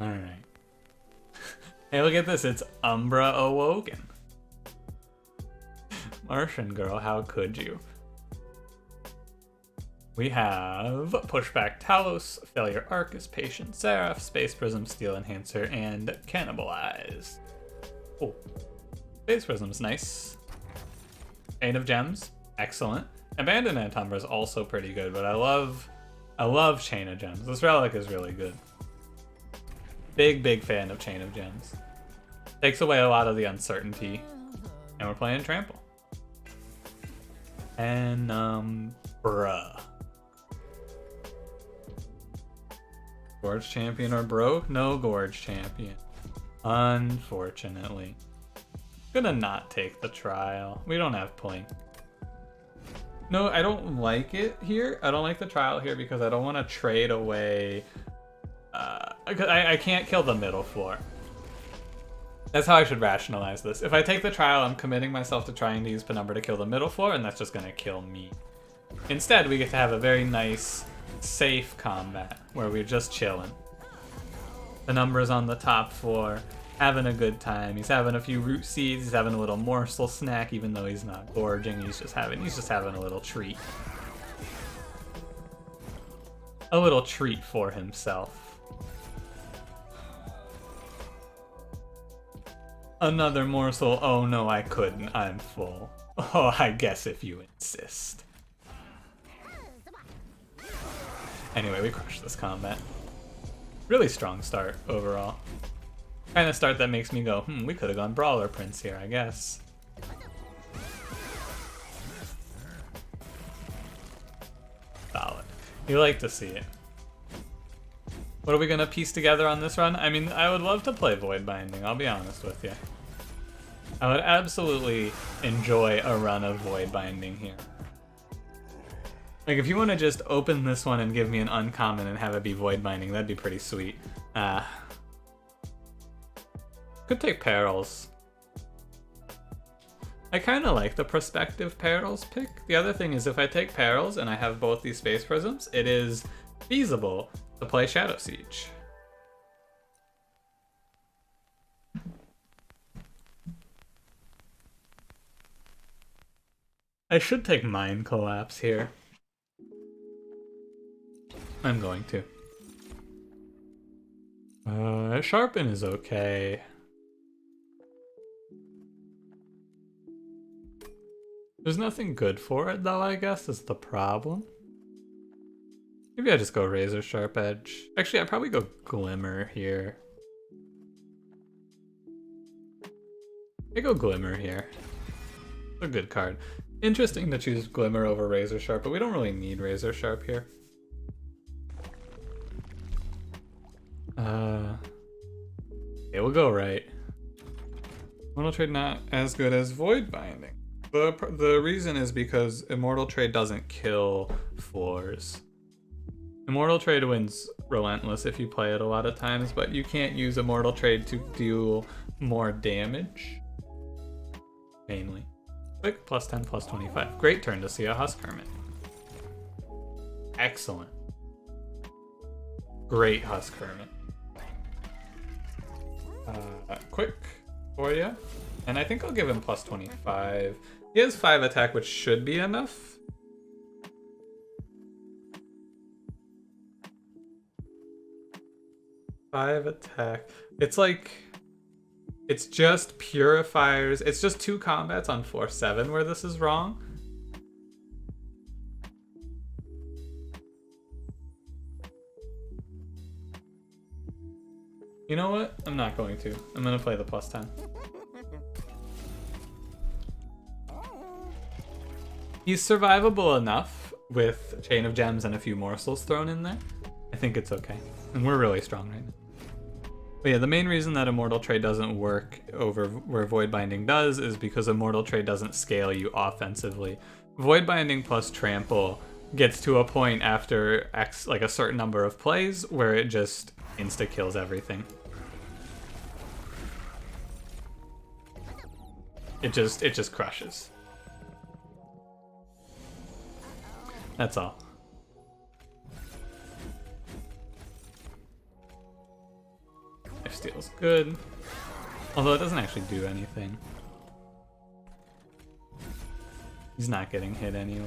Alright. Hey, look at this. It's Umbra Awoken. Martian girl, how could you? We have Pushback Talos, Failure Arcus, Patient Seraph, Space Prism, Steel Enhancer, and Cannibalize. Oh, Space Prism's nice. Chain of Gems, excellent. Abandoned Umbra is also pretty good, but I love Chain of Gems. This relic is really good. Big fan of Chain of Gems. Takes away a lot of the uncertainty, and we're playing Trample. And bruh. Gorge Champion or bro? No Gorge Champion. Unfortunately. Gonna not take the trial. We don't have point. No, I don't like it here. I don't like the trial here because I don't want to trade away. I can't kill the middle floor. That's how I should rationalize this. If I take the trial, I'm committing myself to trying to use Penumbra to kill the middle floor, and that's just gonna kill me. Instead, we get to have a very nice, safe combat where we're just chilling. Penumbra's on the top floor, having a good time. He's having a few root seeds. He's having a little morsel snack, even though he's not gorging. He's just having a little treat. A little treat for himself. Another morsel. Oh no, I couldn't. I'm full. Oh, I guess if you insist. Anyway, we crushed this combat. Really strong start overall. Kind of start that makes me go, we could have gone Brawler Prince here, I guess. Solid. You like to see it. What are we gonna piece together on this run? I mean, I would love to play Void Binding, I'll be honest with you. I would absolutely enjoy a run of Void Binding here. Like, if you want to just open this one and give me an uncommon and have it be Void Binding, that'd be pretty sweet. Could take Perils. I kind of like the Prospective Perils pick. The other thing is if I take Perils and I have both these Space Prisms, it is feasible to play Shadow Siege. I should take Mind Collapse here. I'm going to. Sharpen is okay. There's nothing good for it though, I guess, is the problem. Maybe I just go Razor Sharp Edge. Actually, I'd probably go Glimmer here. I go Glimmer here. A good card. Interesting to choose Glimmer over Razor Sharp, but we don't really need Razor Sharp here. Yeah, we'll go right. Immortal Trade not as good as Void Binding. The reason is because Immortal Trade doesn't kill floors. Immortal Trade wins Relentless if you play it a lot of times, but you can't use Immortal Trade to deal more damage. Mainly. Quick, plus 10, plus 25. Great turn to see a Husk Hermit. Excellent. Great Husk Hermit. Quick for you. And I think I'll give him plus 25. He has 5 attack, which should be enough. Five attack. It's like... It's just Purifiers. It's just 2 combats on 4-7 where this is wrong. You know what? I'm not going to. I'm going to play the plus 10. He's survivable enough with Chain of Gems and a few morsels thrown in there. I think it's okay. And we're really strong right now. But yeah, the main reason that Immortal Trade doesn't work over where Void Binding does is because Immortal Trade doesn't scale you offensively. Void Binding plus Trample gets to a point after like a certain number of plays where it just insta-kills everything. It just crushes. That's all. Lifesteal's good. Although it doesn't actually do anything. He's not getting hit anyway.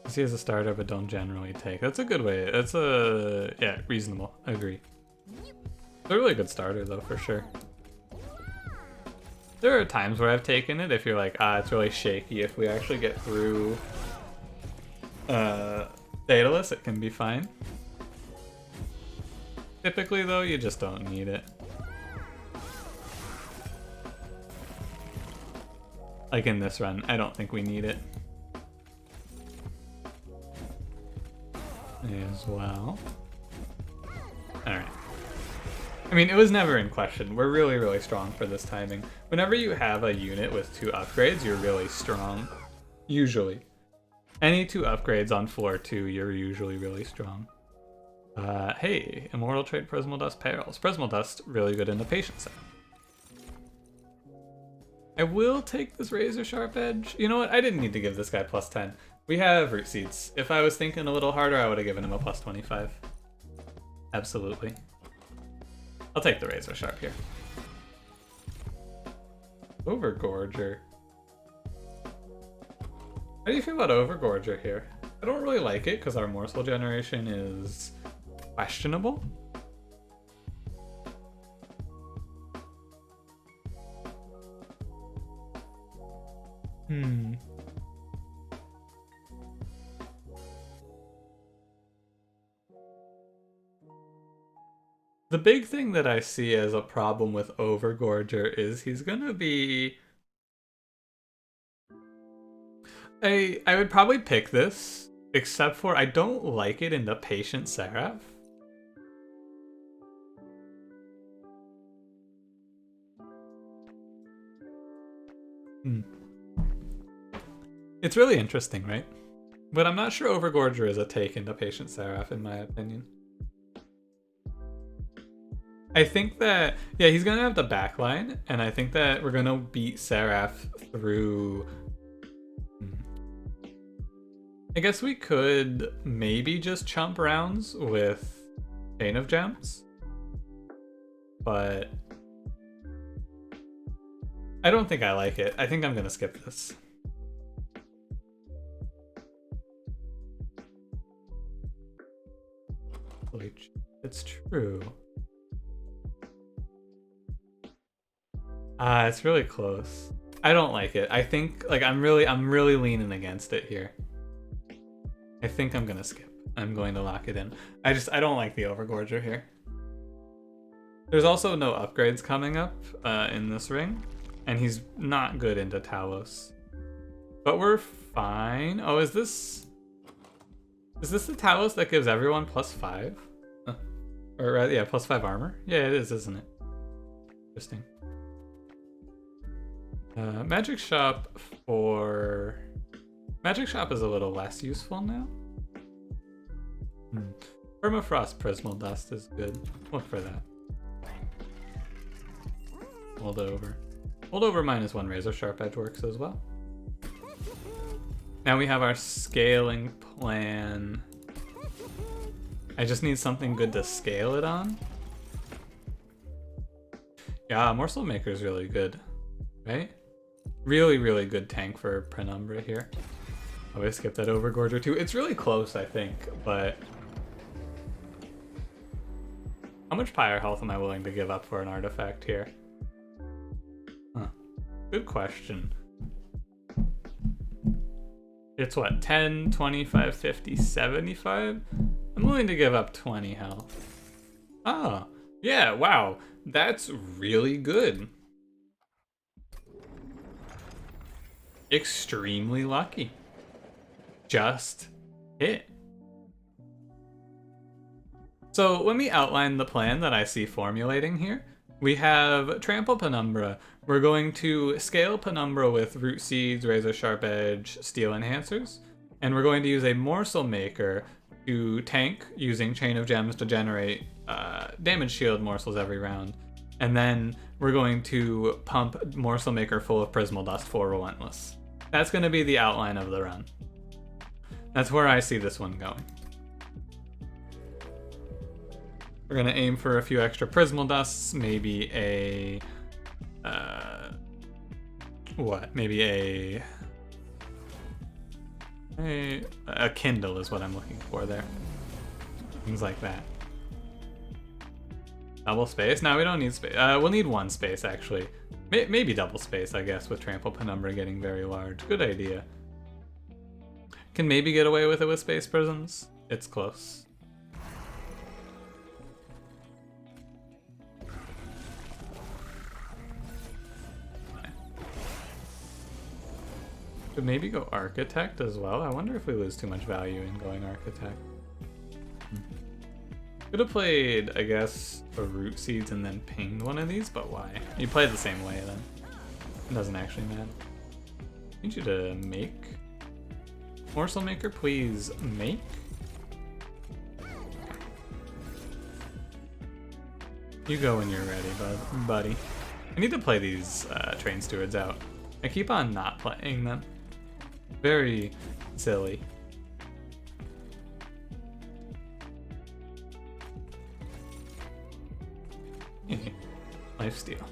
See as a starter, but don't generally take. That's a good way. That's yeah, reasonable. I agree. It's a really good starter though, for sure. There are times where I've taken it if you're like, it's really shaky. If we actually get through Daedalus, it can be fine. Typically though, you just don't need it. Like in this run, I don't think we need it. As well. Alright. I mean, it was never in question. We're really, really strong for this timing. Whenever you have a unit with 2 upgrades, you're really strong. Usually. Any 2 upgrades on floor 2, you're usually really strong. Hey, Immortal Trait Prismal Dust Perils. Prismal Dust, really good in the Patience set. I will take this Razor Sharp Edge. You know what? I didn't need to give this guy plus 10. We have Root Seeds. If I was thinking a little harder, I would have given him a plus 25. Absolutely. I'll take the Razor Sharp here. Overgorger. How do you feel about Overgorger here? I don't really like it because our morsel generation is questionable. The big thing that I see as a problem with Overgorger is he's gonna be... I would probably pick this, except for I don't like it in the Patient Seraph. It's really interesting, right? But I'm not sure Overgorger is a take into Patient Seraph, in my opinion. I think that, yeah, he's going to have the backline, and I think that we're going to beat Seraph through... I guess we could maybe just chump rounds with Chain of Gems, but I don't think I like it. I think I'm going to skip this. It's true. It's really close. I don't like it. I think like I'm really leaning against it here. I think I'm gonna skip. I'm going to lock it in. I don't like the Overgorger here. There's also no upgrades coming up in this ring, and he's not good into Talos. But we're fine. Oh, is this the Talos that gives everyone +5? Or yeah, +5 armor? Yeah, it is, isn't it? Interesting. Magic Shop is a little less useful now. Permafrost Prismal Dust is good. Look for that. Hold over -1 Razor Sharp Edge works as well. Now we have our scaling plan. I just need something good to scale it on. Yeah, Morselmaker is really good, right? Really, really good tank for Penumbra here. Oh, I skipped that Overgorger too. It's really close, I think, but... How much Pyre health am I willing to give up for an artifact here? Huh. Good question. It's what, 10, 25, 50, 75? I'm willing to give up 20 health. Oh, yeah, wow. That's really good. Extremely lucky. Just hit. So let me outline the plan that I see formulating here. We have Trample Penumbra. We're going to scale Penumbra with Root Seeds, Razor Sharp Edge, Steel Enhancers. And we're going to use a Morselmaker to tank using Chain of Gems to generate damage shield morsels every round. And then we're going to pump Morselmaker full of Prismal Dust for Relentless. That's going to be the outline of the run. That's where I see this one going. We're gonna aim for a few extra Prismal Dusts, maybe a... what? Maybe a Kindle is what I'm looking for there. Things like that. Double space? No, we don't need space. We'll need one space, actually. Maybe double space, I guess, with Trample Penumbra getting very large. Good idea. Can maybe get away with it with Space Prisms. It's close. Could maybe go Architect as well. I wonder if we lose too much value in going Architect. Could have played, I guess, a Root Seeds and then pinged one of these, but why? You play the same way then. It doesn't actually matter. I need you to make. Morselmaker, please make. You go when you're ready, buddy. I need to play these Train Stewards out. I keep on not playing them. Very silly. Lifesteal.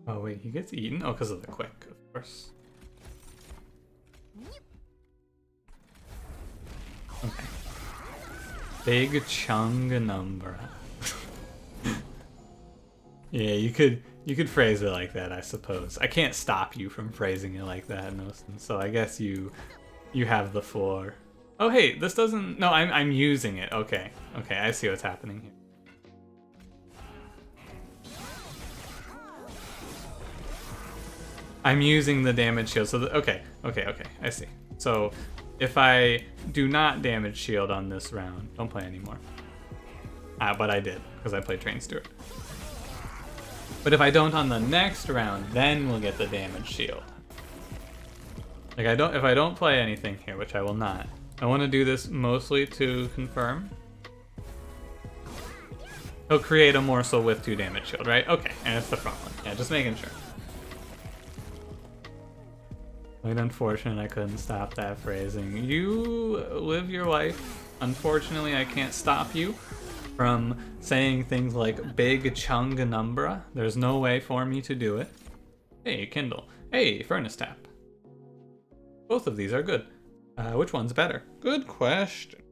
Oh wait, he gets eaten? Oh, because of the quick, of course. Okay. Big Chunganumbra. Yeah, you could phrase it like that, I suppose. I can't stop you from phrasing it like that, Nosen, so I guess you have the floor. Oh hey, this doesn't... No, I'm using it. Okay. Okay, I see what's happening here. I'm using the damage shield, so okay, I see. So, if I do not damage shield on this round, don't play anymore. But I did, because I played Train Steward. But if I don't on the next round, then we'll get the damage shield. Like if I don't play anything here, which I will not, I want to do this mostly to confirm. He'll create a morsel with 2 damage shield, right? Okay, and it's the front one. Yeah, just making sure. Quite unfortunate I couldn't stop that phrasing. You live your life. Unfortunately, I can't stop you from saying things like Big Chunganumbra. There's no way for me to do it. Hey, Kindle. Hey, Furnace Tap. Both of these are good. Which one's better? Good question.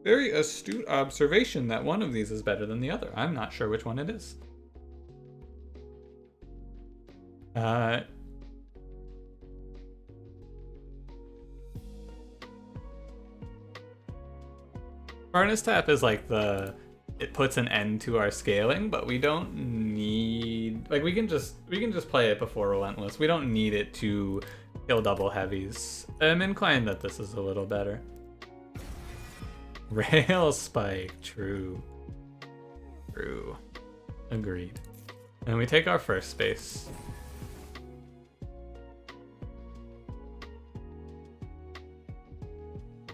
Very astute observation that one of these is better than the other. I'm not sure which one it is. Furnace Tap is like it puts an end to our scaling, but we don't need, like we can just play it before Relentless. We don't need it to kill double heavies. I'm inclined that this is a little better. Rail Spike, true. Agreed. And we take our first space.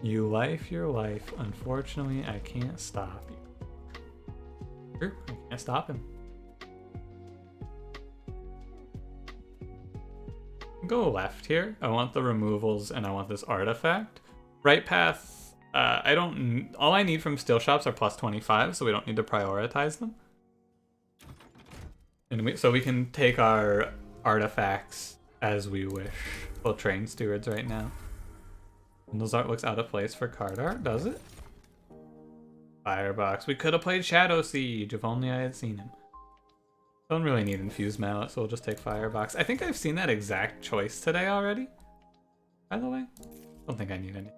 You life your life. Unfortunately, I can't stop you. True, I can't stop him. Go left here. I want the removals and I want this artifact. Right path, all I need from Steel Shops are plus 25, so we don't need to prioritize them. And so we can take our artifacts as we wish. We'll Train Stewards right now. Windows art looks out of place for card art, does it? Firebox. We could have played Shadow Siege if only I had seen him. Don't really need Infused Mallet, so we'll just take Firebox. I think I've seen that exact choice today already, by the way. Don't think I need any.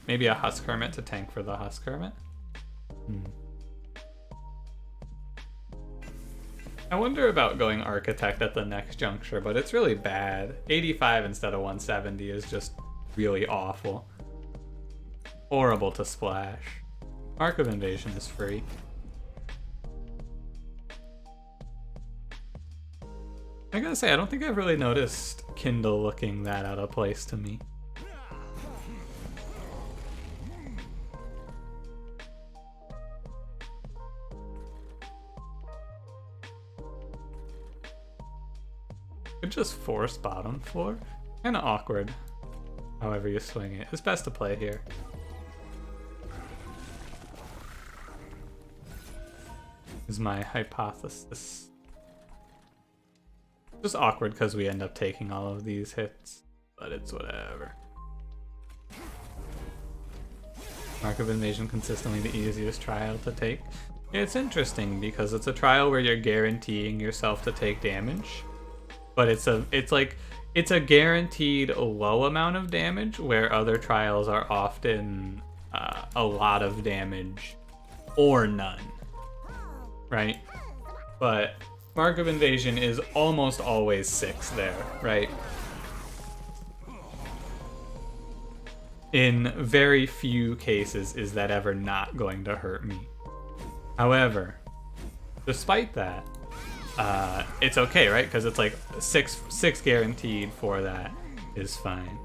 Maybe a Husk Hermit to tank for the Husk Hermit. I wonder about going Architect at the next juncture, but it's really bad. 85 instead of 170 is just really awful. Horrible to splash. Mark of Invasion is free. I gotta say, I don't think I've really noticed Kindle looking that out of place to me. Could just force bottom floor. Kinda awkward. However you swing it. It's best to play here. is my hypothesis. Just awkward because we end up taking all of these hits, but it's whatever. Mark of Invasion, consistently the easiest trial to take. It's interesting because it's a trial where you're guaranteeing yourself to take damage, but it's a guaranteed low amount of damage, where other trials are often a lot of damage or none, right? But Mark of Invasion is almost always 6 there, right? In very few cases is that ever not going to hurt me. However, despite that, it's okay, right? Because it's like six guaranteed for that is fine.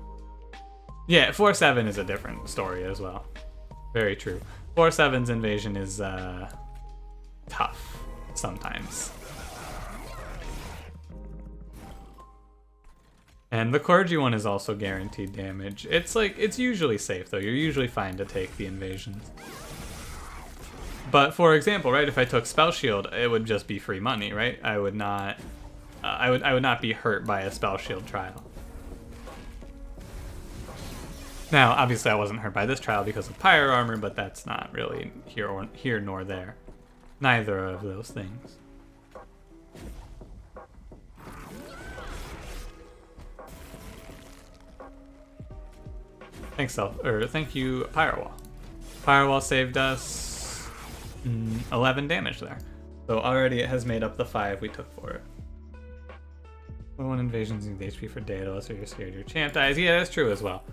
Yeah, 4-7 is a different story as well. Very true. 4-7's invasion is tough sometimes. And the clergy one is also guaranteed damage. It's usually safe though. You're usually fine to take the invasions. But for example, right, if I took Spell Shield, it would just be free money, right? I would not I would not be hurt by a Spell Shield trial. Now, obviously I wasn't hurt by this trial because of Pyre Armor, but that's not really here nor there. Neither of those things. Thank you, Firewall. Firewall saved us 11 damage there. So already it has made up the 5 we took for it. 1 invasions use HP for Daedalus, or you're scared your champ dies. Yeah, that's true as well.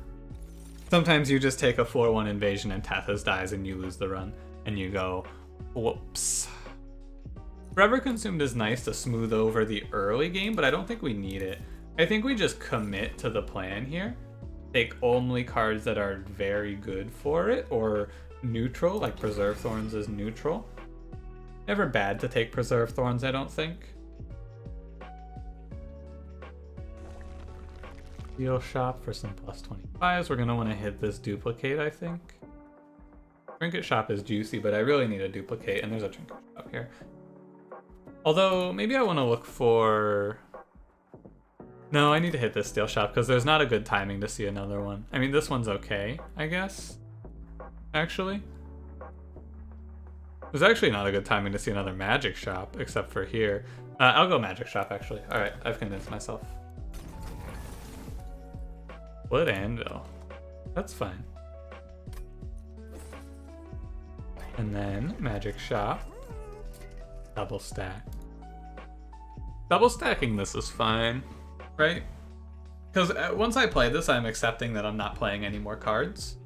Sometimes you just take a 4-1 invasion and Tethys dies and you lose the run. And you go, whoops. Forever Consumed is nice to smooth over the early game, but I don't think we need it. I think we just commit to the plan here. Take only cards that are very good for it, or neutral, like Preserve Thorns is neutral. Never bad to take Preserve Thorns, I don't think. Deal Shop for some plus 25s. We're gonna want to hit this duplicate, I think. Trinket Shop is juicy, but I really need a duplicate, and there's a Trinket Shop here. Although, maybe I want to look for... No, I need to hit this Steel Shop, because there's not a good timing to see another one. I mean, this one's okay, I guess. Actually. There's actually not a good timing to see another Magic Shop, except for here. I'll go Magic Shop, actually. Alright, I've convinced myself. Split Anvil. That's fine. And then Magic Shop. Double stack. Double stacking this is fine, right? Because once I play this, I'm accepting that I'm not playing any more cards.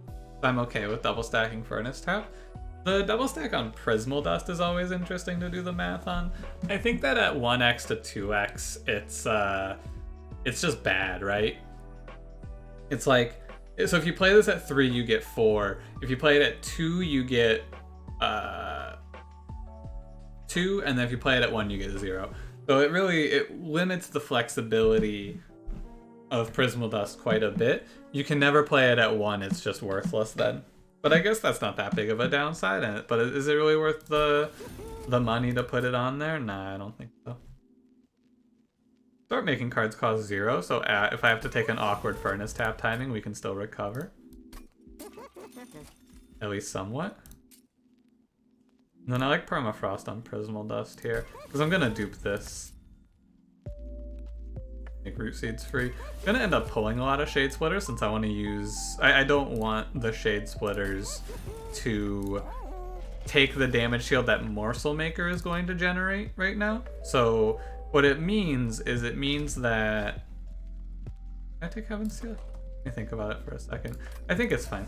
I'm okay with double stacking Furnace Tap. The double stack on Prismal Dust is always interesting to do the math on. I think that at 1x to 2x, it's just bad, right? It's like, so if you play this at 3, you get 4. If you play it at 2, you get 2, and then if you play it at 1, you get 0. So it limits the flexibility of Prismal Dust quite a bit. You can never play it at 1, it's just worthless then. But I guess that's not that big of a downside. But is it really worth the money to put it on there? Nah, I don't think so. Start making cards cost 0, so if I have to take an awkward Furnace Tap timing, we can still recover. At least somewhat. And then I like Permafrost on Prismal Dust here, because I'm gonna dupe this. Make Root Seeds free. I'm gonna end up pulling a lot of Shade Splitters since I want to use... I don't want the Shade Splitters to take the damage shield that Morselmaker is going to generate right now. So what it means is it means that... Can I take Heaven's Seal? Let me think about it for a second. I think it's fine.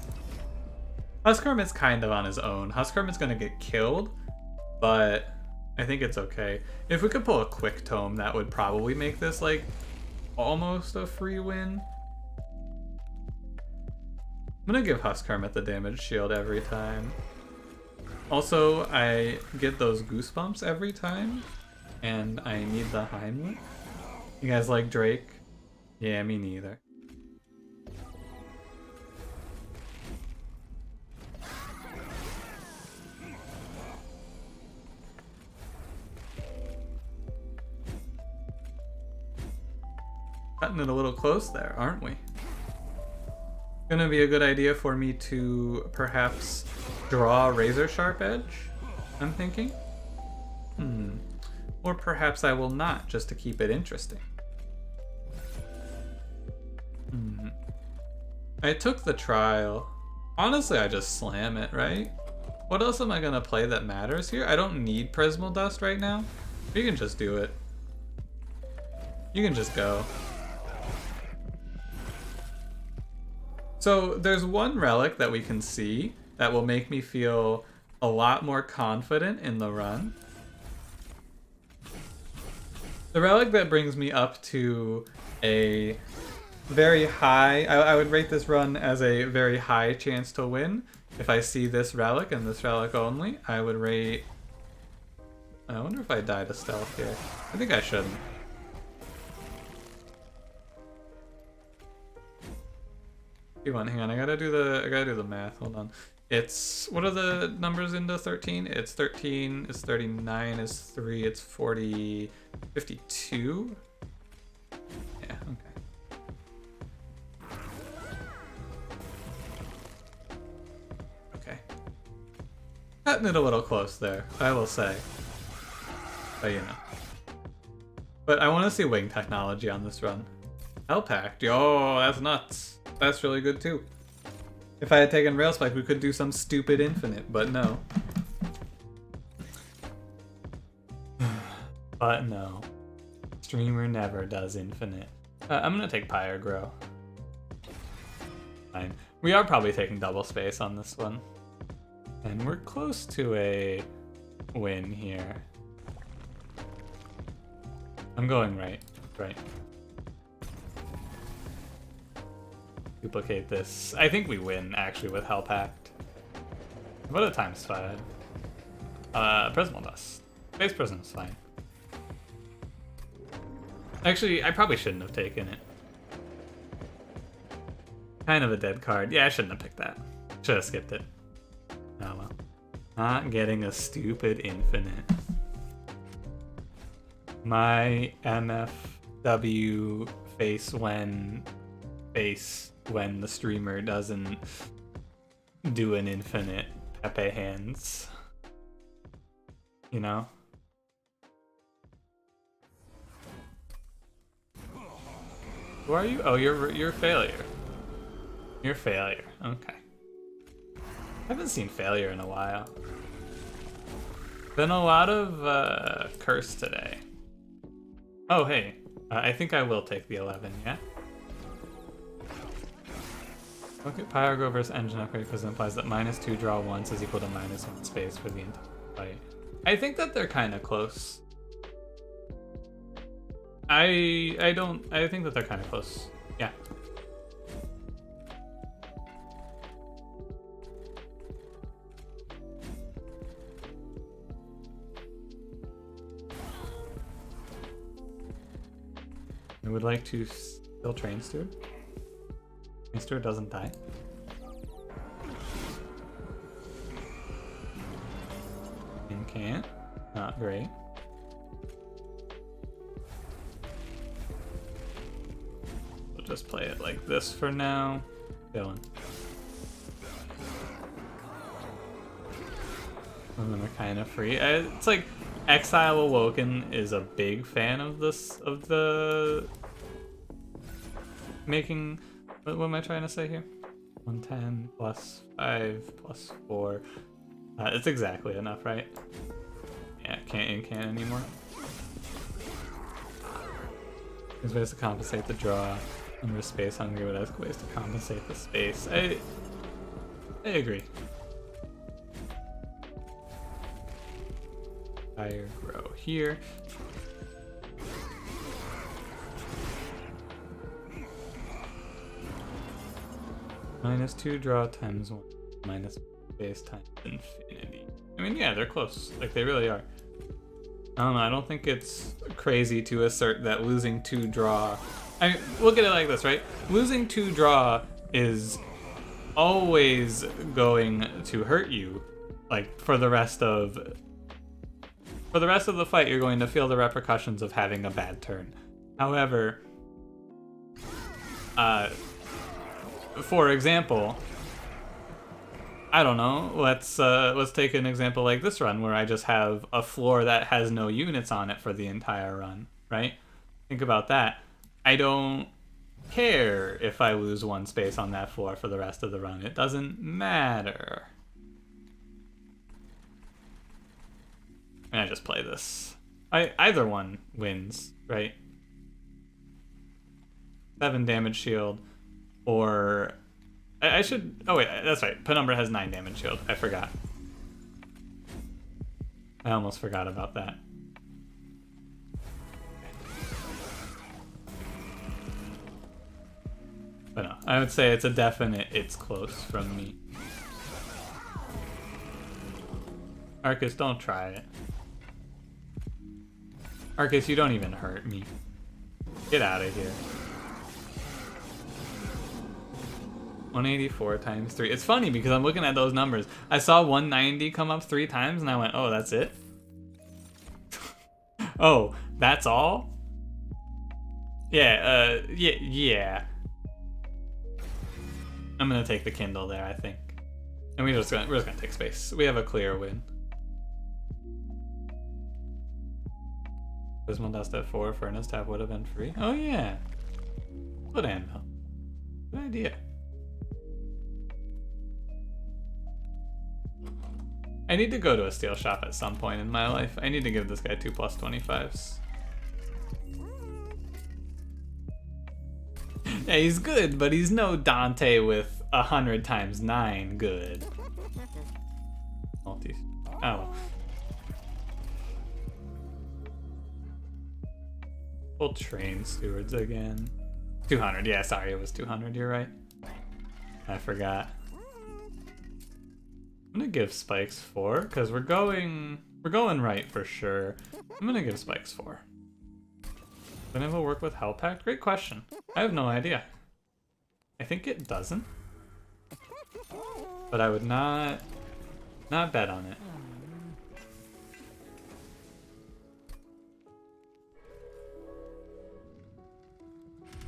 Husk Hermit's kind of on his own. Husk Hermit's gonna get killed, but I think it's okay. If we could pull a Quick Tome, that would probably make this like almost a free win. I'm gonna give Husk Hermit the damage shield every time. Also, I get those goosebumps every time, and I need the Heimlich. You guys like Drake? Yeah, me neither. Cutting it a little close there, aren't we? Gonna be a good idea for me to perhaps draw a razor sharp edge, I'm thinking. Or perhaps I will not, just to keep it interesting. I took the trial. Honestly, I just slam it, right? What else am I gonna play that matters here? I don't need Prismal Dust right now. You can just do it. You can just go. So there's one relic that we can see that will make me feel a lot more confident in the run. The relic that brings me up to a very high, I would rate this run as a very high chance to win. If I see this relic and this relic only, I would rate, I wonder if I die to stealth here. I think I shouldn't. Hang on, I gotta do the math, hold on. It's, what are the numbers into 13? It's 13, it's 39, it's 3, it's 40, 52? Yeah, okay. Okay. Cutting it a little close there, I will say. But you know. But I want to see wing technology on this run. Hell Pact, yo, that's nuts. That's really good too. If I had taken Rail Spike, we could do some stupid infinite, but no. But no. Streamer never does infinite. I'm gonna take Pyre Grow. Fine. We are probably taking double space on this one. And we're close to a win here. I'm going right. Duplicate this. I think we win, actually, with Hell Pact. What a ×5. Prismal Dust. Base Prism is fine. Actually, I probably shouldn't have taken it. Kind of a dead card. Yeah, I shouldn't have picked that. Should have skipped it. Oh well. Not getting a stupid infinite. My MFW face when the streamer doesn't do an infinite Pepe hands. You know? Who are you? Oh, you're Failure. You're Failure. Okay. I haven't seen Failure in a while. Been a lot of Curse today. Oh, hey. I think I will take the 11, yeah? Look at Pyrogo versus Engine Upgrade because it implies that -2 draw once is equal to -1 space for the entire fight. I think that they're kind of close. I think that they're kind of close. Yeah. I would like to still Train Steward. Train Steward doesn't die. And can't. Not great. We'll just play it like this for now. Chillin'. Some of them are kind of free. It's like Exile Awoken is a big fan of this, of the making. What am I trying to say here? 110 plus 5 plus 4. It's exactly enough, right? Yeah, can't anymore. There's ways to compensate the draw. I'm just space hungry, but there's ways to compensate the space. I agree. Fire grow here. -2 draw times 1 minus base times infinity. I mean, yeah, they're close. Like, they really are. I don't know, I don't think it's crazy to assert that losing 2 draw... I mean, look at it like this, right? Losing 2 draw is always going to hurt you. Like, for the rest of the fight, you're going to feel the repercussions of having a bad turn. However, For example, I don't know, let's take an example like this run where I just have a floor that has no units on it for the entire run, right? Think about that. I don't care if I lose one space on that floor for the rest of the run. It doesn't matter. And I just play this. Either one wins, right? 7 damage shield, or I should. Oh wait, that's right. Penumbra has 9 damage shield. I forgot. I almost forgot about that. But no, I would say it's a definite it's close from me. Arcus, don't try it. Arcus, you don't even hurt me. Get out of here. 184 times 3. It's funny because I'm looking at those numbers. I saw 190 come up 3 times and I went, oh, that's it? Oh, that's all? Yeah, yeah. I'm gonna take the Kindle there, I think. And we're just gonna take space. We have a clear win. Dismal Dust at 4, Furnace Tap would have been free. Oh yeah. Good anvil. Good idea. I need to go to a steel shop at some point in my life. I need to give this guy 2 plus 25s. Yeah, he's good, but he's no Dante with 100 times 9 good. Multi. Oh. We'll train stewards again. 200. Yeah, sorry, it was 200. You're right. I forgot. I'm gonna give Spikes 4 because we're going right for sure. I'm gonna give Spikes 4. Then it will work with Hell Pact? Great question. I have no idea. I think it doesn't. But I would not bet on it.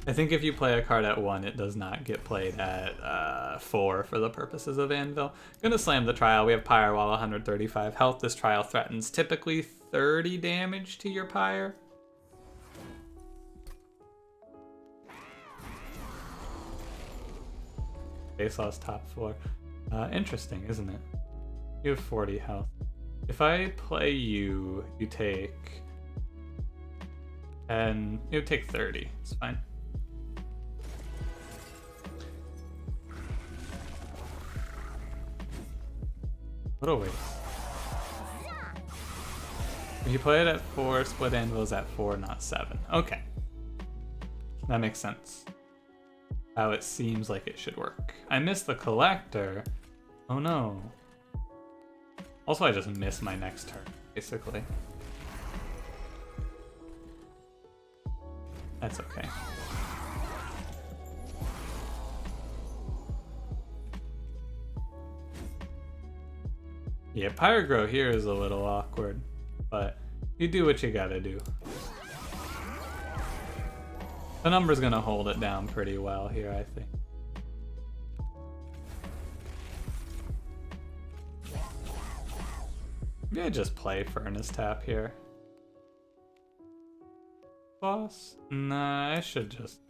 I think if you play a card at 1, it does not get played at 4 for the purposes of Anvil. Gonna slam the trial. We have Pyre Wall, 135 health. This trial threatens typically 30 damage to your Pyre. Base loss top 4. Interesting, isn't it? You have 40 health. If I play you, you take... and you take 30. It's fine. What a waste. If you play it at 4, Split Anvil is at 4, not 7. Okay. That makes sense. How it seems like it should work. I missed the Collector. Oh no. Also, I just missed my next turn, basically. That's okay. Yeah, Pyrogrow here is a little awkward, but you do what you gotta do. Penumbra's gonna hold it down pretty well here, I think. Maybe I just play Furnace Tap here. Boss? Nah, I should just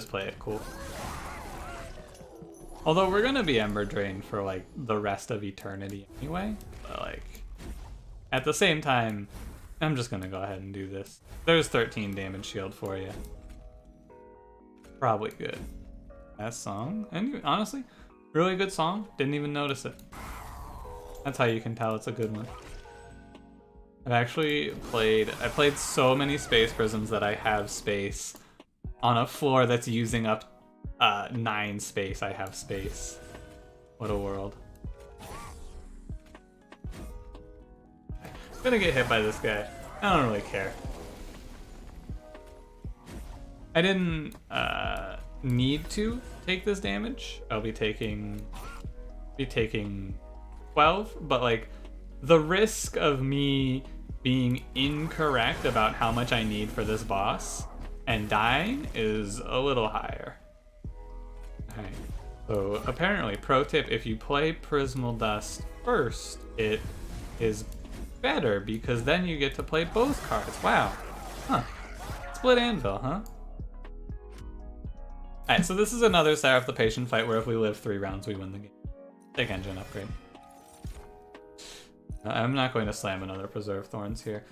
play it cool. Although we're gonna be Ember Drained for like the rest of eternity anyway, but like at the same time, I'm just gonna go ahead and do this. There's 13 damage shield for you. Probably good. That song, and honestly, really good song. Didn't even notice it. That's how you can tell it's a good one. I played so many Space Prisms that I have space on a floor that's using up 9 space. I have space. What a world. I'm gonna get hit by this guy. I don't really care. I didn't need to take this damage. I'll be taking 12, but like the risk of me being incorrect about how much I need for this boss and dying is a little higher. Alright, so apparently, pro tip, if you play Prismal Dust first, it is better because then you get to play both cards. Wow. Huh. Split Anvil, huh? Alright, so this is another Seraph the Patient fight where if we live 3 rounds, we win the game. Take engine upgrade. I'm not going to slam another Preserve Thorns here.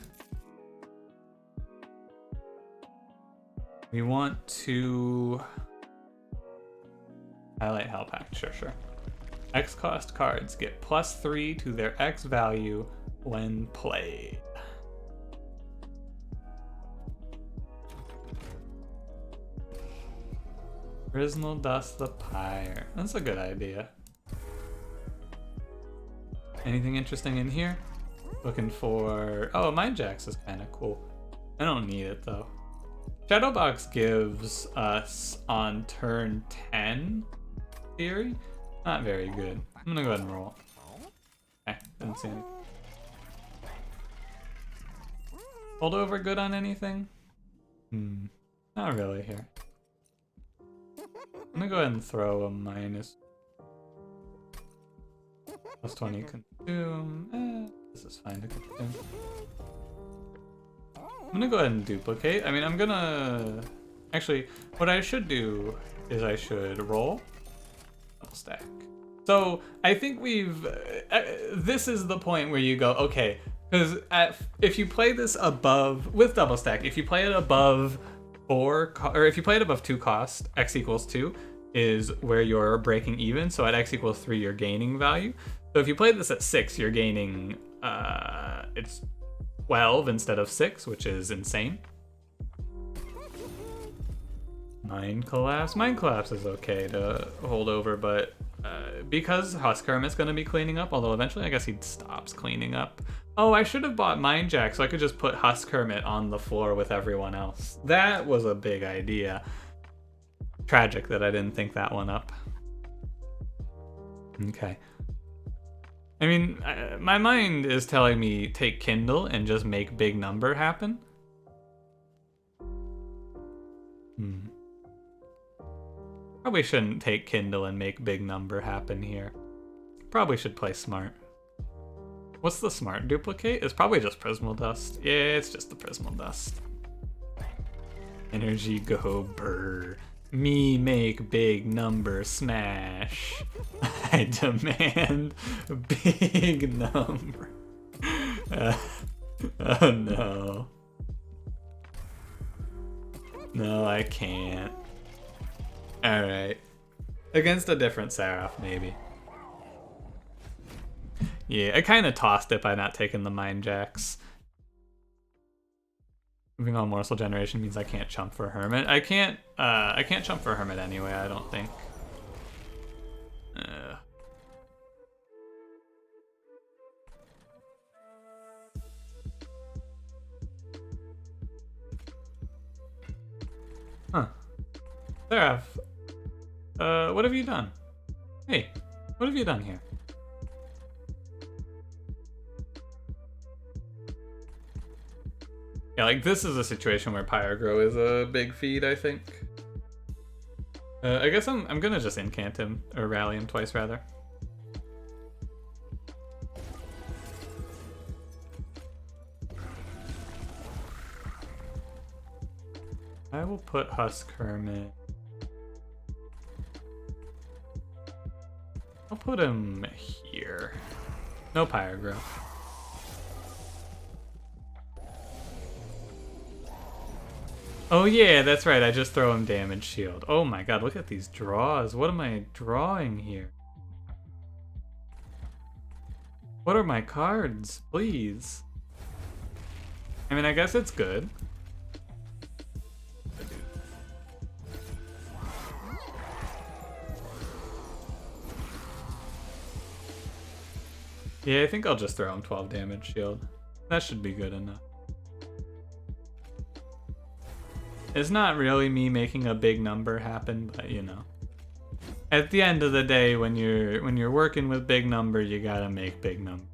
We want to highlight Hell Pact, sure. X cost cards get +3 to their X value when played. Prismal Dust the Pyre. That's a good idea. Anything interesting in here? Looking for... Oh, Mind Jacks is kind of cool. I don't need it though. Shadowbox gives us on turn 10 theory. Not very good. I'm gonna go ahead and roll. Okay, didn't see anything. Hold over good on anything? Not really here. I'm gonna go ahead and throw a minus +20 consume. This is fine to consume. I'm gonna go ahead and duplicate. I mean, I'm gonna... Actually, what I should do is I should roll. Double stack. So, I think we've... this is the point where you go, okay, because if you play this above... With double stack, if you play it above 4... Or if you play it above 2 cost, x equals 2, is where you're breaking even. So at x equals 3, you're gaining value. So if you play this at 6, you're gaining... it's 12 instead of 6, which is insane. Mind Collapse. Mind Collapse is okay to hold over, but because Husk Hermit's going to be cleaning up, although eventually I guess he stops cleaning up. Oh, I should have bought Mind Jack so I could just put Husk Hermit on the floor with everyone else. That was a big idea. Tragic that I didn't think that one up. Okay. I mean, my mind is telling me take Kindle and just make big number happen. Probably shouldn't take Kindle and make big number happen here. Probably should play smart. What's the smart duplicate? It's probably just Prismal Dust. Yeah, it's just the Prismal Dust. Energy go brr. Me make big number smash. I demand big number. Oh no. No, I can't. Alright. Against a different Seraph, maybe. Yeah, I kind of tossed it by not taking the Mind Jacks. Moving on Morsel Generation means I can't chump for Hermit. I can't chump for Hermit anyway, I don't think. Huh. Seraph. What have you done? Hey, what have you done here? Yeah, like this is a situation where Pyrogrow is a big feed, I think. I guess I'm gonna just incant him, or rally him twice rather. I will put Husk Hermit. I'll put him here. No Pyrogrow. Oh yeah, that's right, I just throw him damage shield. Oh my god, look at these draws. What am I drawing here? What are my cards? Please. I mean, I guess it's good. Yeah, I think I'll just throw him 12 damage shield. That should be good enough. It's not really me making a big number happen, but you know. At the end of the day, when you're working with big number, you gotta make big number.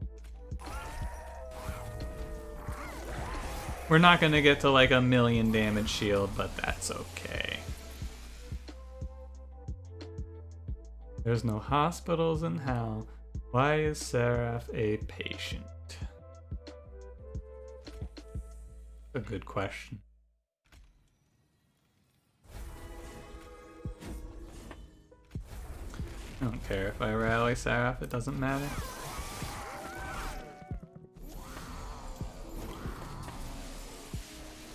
We're not gonna get to like 1,000,000 damage shield, but that's okay. There's no hospitals in hell. Why is Seraph a patient? A good question. I don't care if I rally Seraph, it doesn't matter.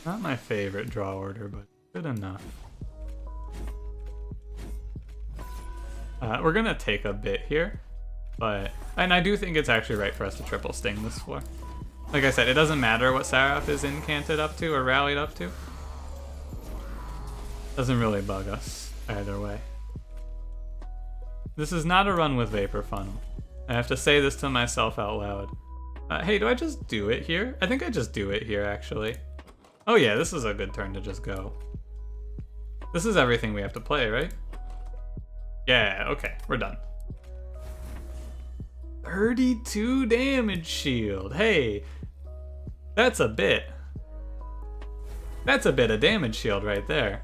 Not my favorite draw order, but good enough. We're gonna take a bit here, and I do think it's actually right for us to triple sting this floor. Like I said, it doesn't matter what Seraph is incanted up to or rallied up to. Doesn't really bug us either way. This is not a run with Vapor Funnel. I have to say this to myself out loud. Hey, do I just do it here? I think I just do it here, actually. Oh yeah, this is a good turn to just go. This is everything we have to play, right? Yeah, okay, we're done. 32 damage shield. Hey, that's a bit. That's a bit of damage shield right there.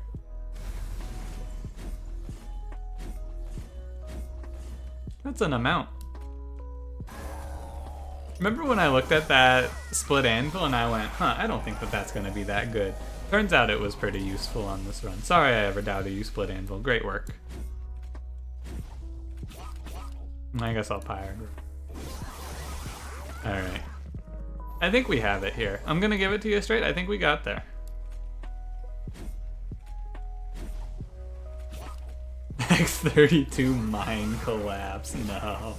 That's an amount. Remember when I looked at that split anvil and I went, huh, I don't think that that's going to be that good. Turns out it was pretty useful on this run. Sorry I ever doubted you, split anvil. Great work. I guess I'll pyre. Alright. I think we have it here. I'm going to give it to you straight. I think we got there. X32 Mind Collapse. No.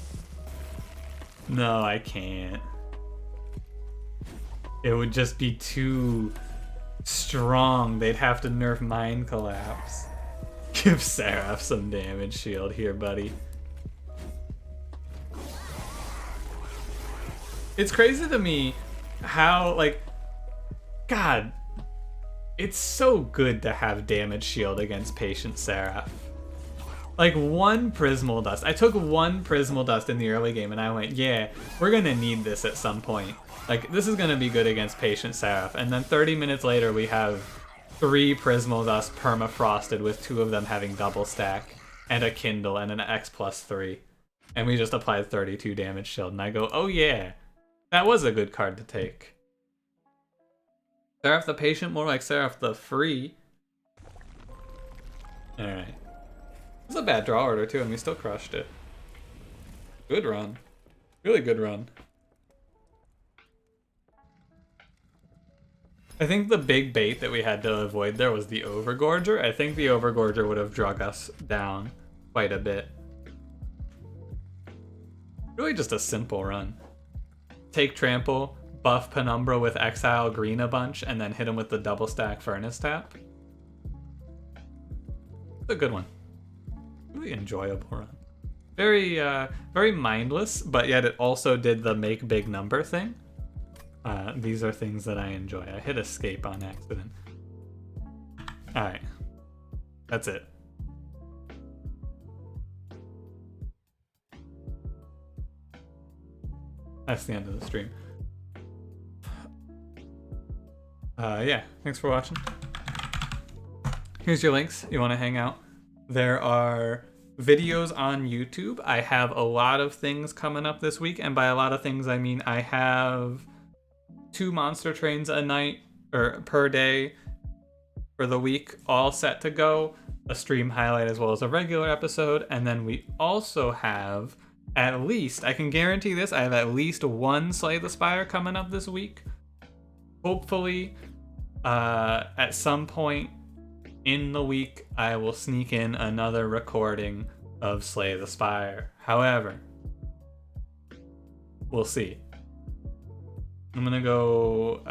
No, I can't. It would just be too strong. They'd have to nerf Mind Collapse. Give Seraph some damage shield here, buddy. It's crazy to me how, like, God, it's so good to have damage shield against Patient Seraph. Like, one Prismal Dust. I took one Prismal Dust in the early game and I went, yeah, we're gonna need this at some point. Like, this is gonna be good against Patient Seraph. And then 30 minutes later we have 3 Prismal Dust permafrosted with 2 of them having double stack and a Kindle and an X+3. And we just applied 32 damage shield and I go, oh yeah, that was a good card to take. Seraph the Patient, more like Seraph the Free. Alright. It was a bad draw order too, and we still crushed it. Good run. Really good run. I think the big bait that we had to avoid there was the Overgorger. I think the Overgorger would have drug us down quite a bit. Really just a simple run. Take Trample, buff Penumbra with Exile Green a bunch, and then hit him with the double stack Furnace Tap. It's a good one. Really enjoyable run. Very, very mindless, but yet it also did the make big number thing. These are things that I enjoy. I hit escape on accident. Alright. That's it. That's the end of the stream. Yeah, thanks for watching. Here's your links. You want to hang out? There are videos on YouTube. I have a lot of things coming up this week, and by a lot of things I mean I have 2 monster trains a night or per day for the week all set to go, a stream highlight as well as a regular episode, and then we also have at least, I can guarantee this, I have at least 1 Slay the Spire coming up this week. Hopefully at some point in the week, I will sneak in another recording of Slay the Spire. However, we'll see. I'm gonna go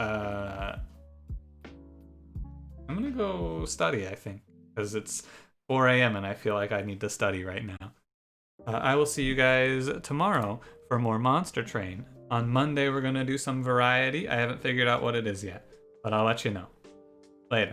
study, I think, because it's 4 a.m. and I feel like I need to study right now. I will see you guys tomorrow for more Monster Train. On Monday, we're gonna do some variety. I haven't figured out what it is yet, but I'll let you know.